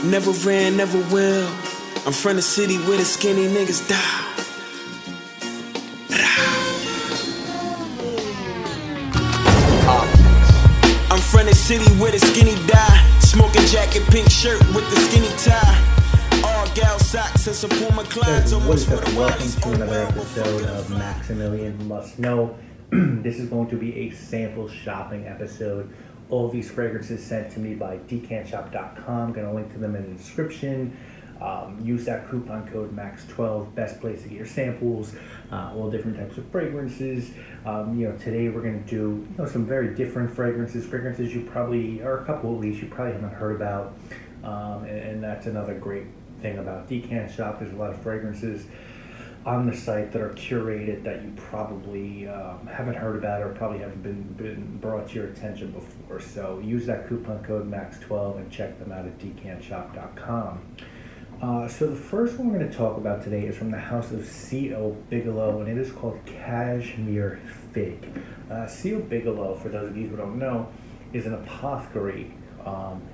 Never ran, never will. I'm from the city where the skinny niggas die. I'm from the city where the skinny die. Smoking jacket, pink shirt with the skinny tie. All gal socks and some Puma Clydes. What is up? Welcome to another episode of Maximilian Must Know. This is going to be a sample shopping episode. All of these fragrances sent to me by decantshop.com. Going to link to them in the description. Use that coupon code MAX12, best place to get your samples, all different types of fragrances. Today we're going to do some very different fragrances you probably, or a couple at least, you probably haven't heard about. And that's another great thing about Decant Shop. There's a lot of fragrances on the site that are curated that you probably haven't heard about or probably haven't been brought to your attention before. So use that coupon code MAX12 and check them out at decantshop.com. So the first one we're going to talk about today is from the house of C.O. Bigelow, and it is called Cashmere Fig. C.O. Bigelow, for those of you who don't know, is an apothecary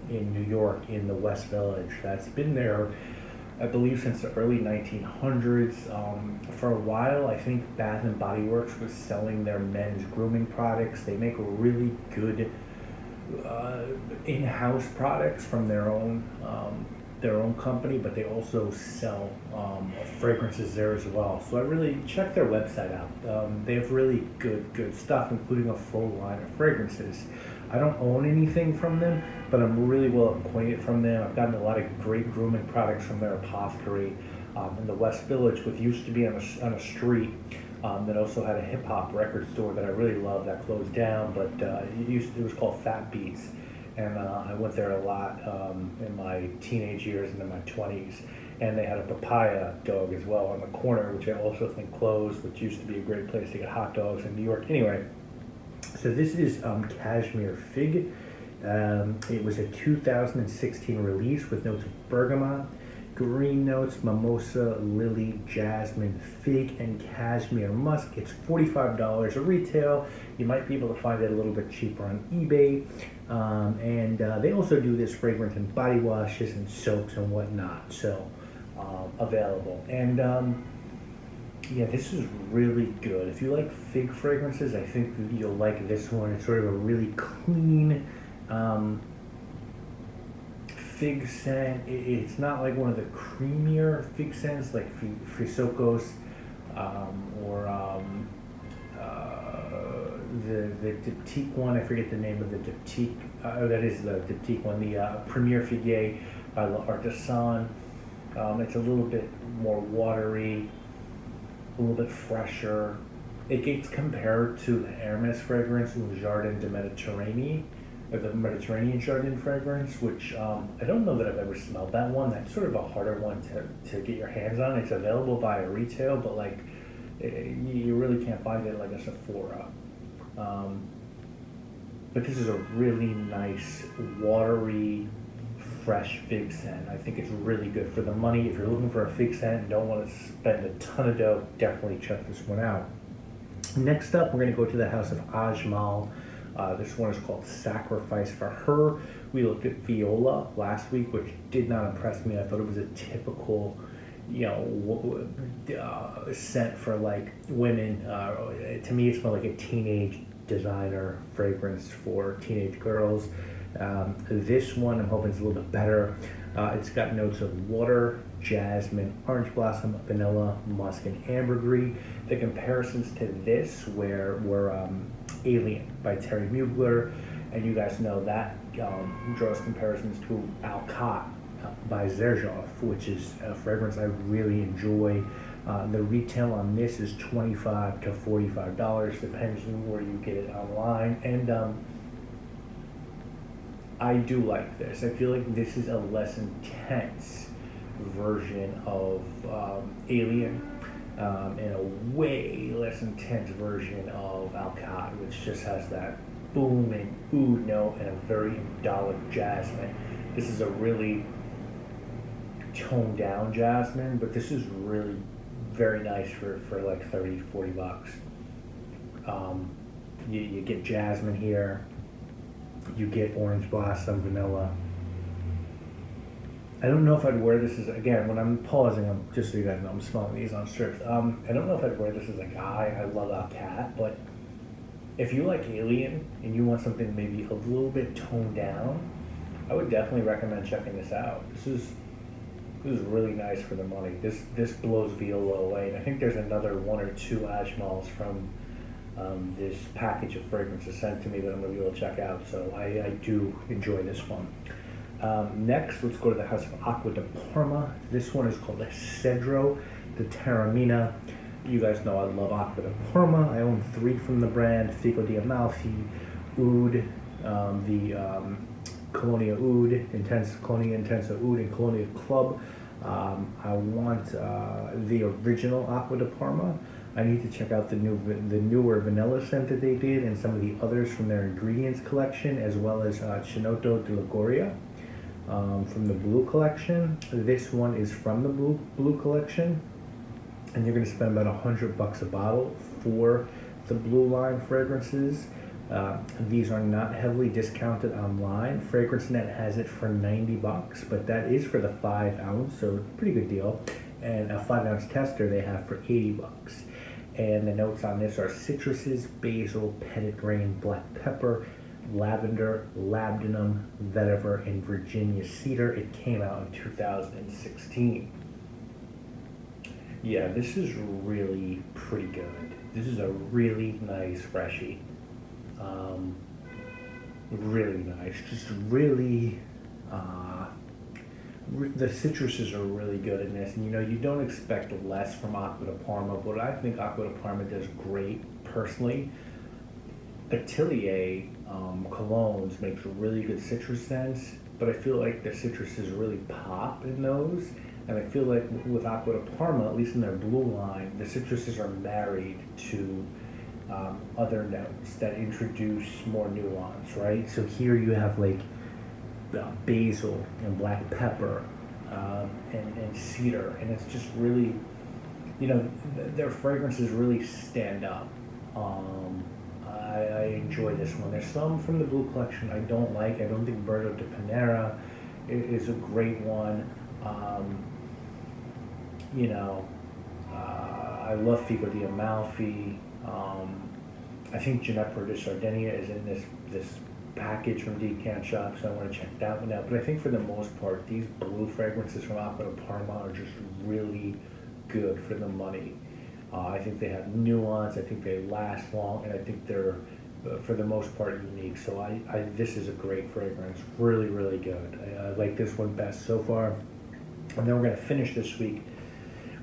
in New York in the West Village that's been there, I believe, since the early 1900s. For a while, I think Bath and Body Works was selling their men's grooming products. They make really good in-house products from their own company, but they also sell fragrances there as well. So I really check their website out. They have really good stuff, including a full line of fragrances. I don't own anything from them, but I'm really well acquainted from them. I've gotten a lot of great grooming products from their apothecary in the West Village, which used to be on a street that also had a hip hop record store that I really loved that closed down, but it was called Fat Beats. And I went there a lot in my teenage years and in my 20s. And they had a papaya dog as well on the corner, which I also think closed, which used to be a great place to get hot dogs in New York. Anyway, so this is Cashmere Fig. It was a 2016 release with notes of bergamot, green notes, mimosa, lily, jasmine, fig, and cashmere musk. It's $45 a retail. You might be able to find it a little bit cheaper on eBay. And they also do this fragrance in body washes and soaps and whatnot, so available. And yeah, this is really good. If you like fig fragrances, I think that you'll like this one. It's sort of a really clean fig scent. It's not like one of the creamier fig scents like Frisokos or the Diptyque one. I forget the name of the Diptyque. That is the Diptyque one. The Premier Figuier by L'Artisan. It's a little bit more watery, a little bit fresher. It gets compared to the Hermes fragrance, Le Jardin de Méditerranée, or the Mediterranean Jardin fragrance, which I don't know that I've ever smelled that one. That's sort of a harder one to get your hands on. It's available via retail, but like you really can't find it like a Sephora. But this is a really nice, watery, fresh fig scent. I think it's really good for the money. If you're looking for a fig scent and don't want to spend a ton of dough, definitely check this one out. Next up, we're going to go to the house of Ajmal. This one is called Sacrifice for Her. We looked at Viola last week, which did not impress me. I thought it was a typical, scent for like women. To me, it smelled like a teenage designer fragrance for teenage girls. This one, I'm hoping, is a little bit better. It's got notes of water, jasmine, orange blossom, vanilla, musk, and ambergris. The comparisons to this were Alien by Terry Mugler, and you guys know that draws comparisons to Acqua by Cedro, which is a fragrance I really enjoy. The retail on this is $25 to $45, depends on where you get it online. And I do like this. I feel like this is a less intense version of Alien, and a way less intense version of Acqua, which just has that boom and oud note and a very indolic jasmine. This is a really toned down jasmine, but this is really very nice for like 30 to 40 bucks. You get jasmine here, you get orange blossom, vanilla. I don't know if I'd wear this as, again, when I'm pausing, I'm just so you guys know, I'm smelling these on strips. I don't know if I'd wear this as a guy. I love a cat, but if you like Alien and you want something maybe a little bit toned down, I would definitely recommend checking this out. This is really nice for the money. This blows Bigelow away, and I think there's another 1 or 2 Ajmals from this package of fragrances sent to me that I'm going to be able to check out. So I do enjoy this one. Next, let's go to the house of Acqua de Parma. This one is called the Cedro de Taormina. You guys know I love Acqua de Parma. I own 3 from the brand: Fico di Amalfi, Oud, the Colonia Oud, Colonia Intensa Oud, and Colonia Club. I want the original Acqua de Parma. I need to check out the newer vanilla scent that they did and some of the others from their ingredients collection, as well as Chinotto di Liguria from the blue collection. This one is from the blue collection, and you're going to spend about $100 a bottle for the blue line fragrances. These are not heavily discounted online. FragranceNet has it for $90, but that is for the 5 ounce, so pretty good deal. And a 5 ounce tester they have for $80. And the notes on this are citruses, basil, petitgrain, black pepper, lavender, labdanum, vetiver, and Virginia cedar. It came out in 2016. Yeah, this is really pretty good. This is a really nice freshie. Really nice. Just really, the citruses are really good in this. And you don't expect less from Acqua de Parma, but I think Acqua de Parma does great personally. Atelier colognes makes really good citrus scents, but I feel like the citruses really pop in those. And I feel like with Acqua de Parma, at least in their blue line, the citruses are married to other notes that introduce more nuance, right? So here you have like basil and black pepper and cedar, and it's just really, their fragrances really stand up. I enjoy this one. There's some from the blue collection I don't like. I don't think Bergamote de Panera is a great one. I love Fico di Amalfi. I think Ginepro de Sardinia is in this package from Decant Shop, so I want to check that one out. But I think for the most part, these blue fragrances from Acqua de Parma are just really good for the money. I think they have nuance, I think they last long, and I think they're, for the most part, unique. So this is a great fragrance, really, really good. I like this one best so far. And then we're going to finish this week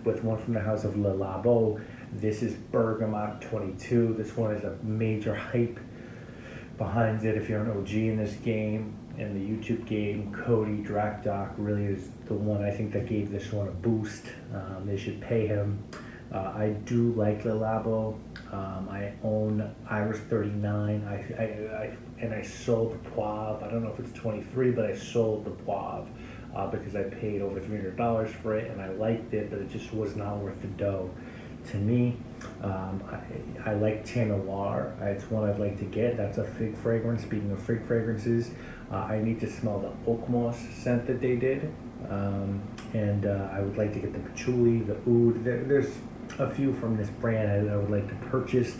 with one from the house of Labo. This is Bergamote 22. This one is a major hype behind it. If you're an OG in this game, in the YouTube game, Cody Drakdock really is the one I think that gave this one a boost. They should pay him. I do like Labo. I own Iris 39. I sold the Poivre. I don't know if it's 23, but I sold the Poivre because I paid over $300 for it, and I liked it, but it just was not worth the dough to me. I like Tanner Noir. It's one I'd like to get. That's a fig fragrance. Speaking of fig fragrances, I need to smell the oak moss scent that they did, and I would like to get the patchouli, the oud. There's a few from this brand I would like to purchase.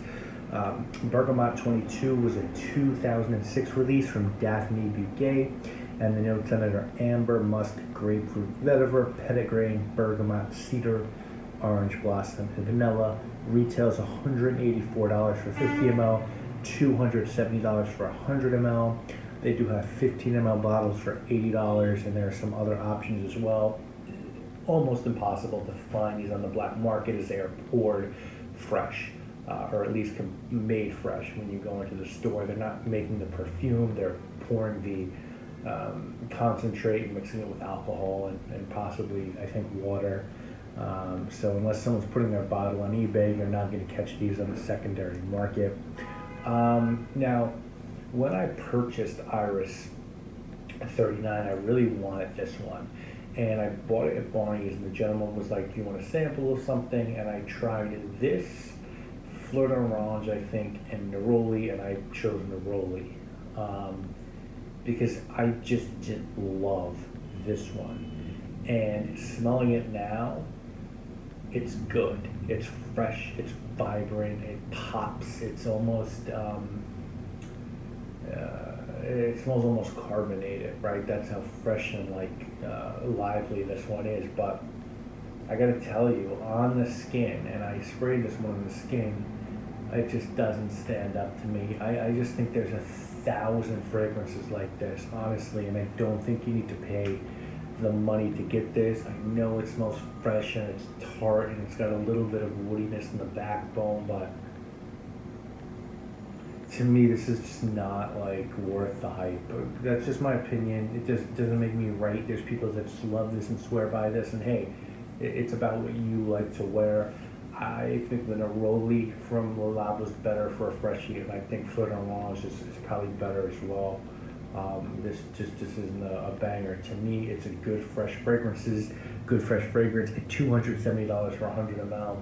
Bergamote 22 was a 2006 release from Daphne Bugay, and the notes on it are amber, musk, grapefruit, vetiver, petitgrain, bergamot, cedar, orange blossom, and vanilla. Retails $184 for 50 ml, $270 for 100 ml. They do have 15 ml bottles for $80, and there are some other options as well. Almost impossible to find these on the black market as they are poured fresh, or at least made fresh when you go into the store. They're not making the perfume, they're pouring the concentrate and mixing it with alcohol and possibly, I think, water. So unless someone's putting their bottle on eBay, you're not going to catch these on the secondary market. Now, when I purchased Iris 39, I really wanted this one. And I bought it at Barney's, and the gentleman was like, do you want a sample of something? And I tried this, Fleur d'Orange, I think, and Neroli, and I chose Neroli. Because I just didn't love this one. And smelling it now, it's good. It's fresh, it's vibrant, it pops. It's almost, it smells almost carbonated, right? That's how fresh and lively this one is. But I gotta tell you, on the skin, and I sprayed this one on the skin, it just doesn't stand up to me. I just think there's 1,000 fragrances like this, honestly, and I don't think you need to pay the money to get this. I know it smells fresh and it's tart and it's got a little bit of woodiness in the backbone, but to me this is just not worth the hype. That's just my opinion. It just doesn't make me right. There's people that just love this and swear by this, and hey, it's about what you like to wear. I think the Neroli from Labo is better for a freshie, and I think Foot en Orange is probably better as well. This isn't a banger. To me, it's a good fresh fragrance. At $270 for 100 ml,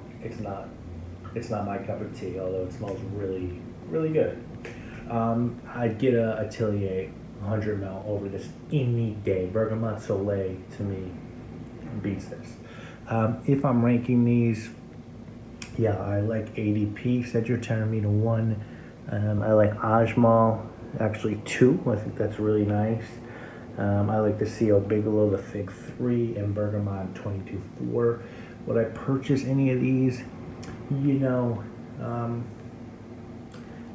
it's not my cup of tea, although it smells really, really good. I'd get a Atelier 100 ml over this any day. Bergamote Soleil, to me, beats this. If I'm ranking these, yeah, I like ADP, Cedro Taormina 1. I like Ajmal, actually 2. I think that's really nice. I like the CO Bigelow, the Fig 3, and Bergamote 22.4. Would I purchase any of these? If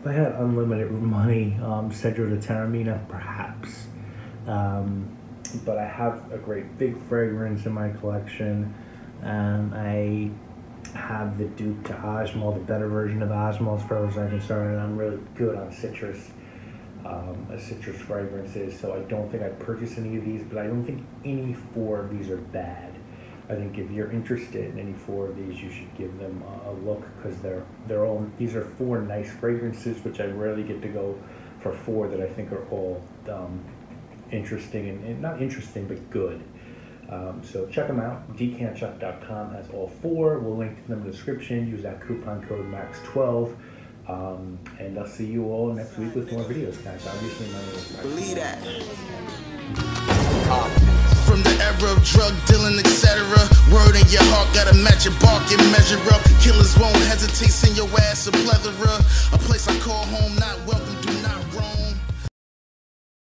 I had unlimited money, Cedro de Taormina, perhaps. But I have a great Fig fragrance in my collection. I have the Duke to Ajmal, the better version of Ajmal as far as I'm concerned, and I'm really good on citrus fragrances, so I don't think I'd purchase any of these, but I don't think any 4 of these are bad. I think if you're interested in any 4 of these, you should give them a look, because these are 4 nice fragrances, which I rarely get to go for 4 that I think are all interesting, and not interesting, but good. So check them out. decantshop.com has all 4. We'll link to them in the description. Use that coupon code MAX12. And I'll see you all next week with more videos, guys. Obviously, my name is Maximilian. Believe that. From the era of drug dealing, etc. Word in your heart, gotta match your bark and measure up. Killers won't hesitate, send your ass a plethora. A place I call home, not welcome.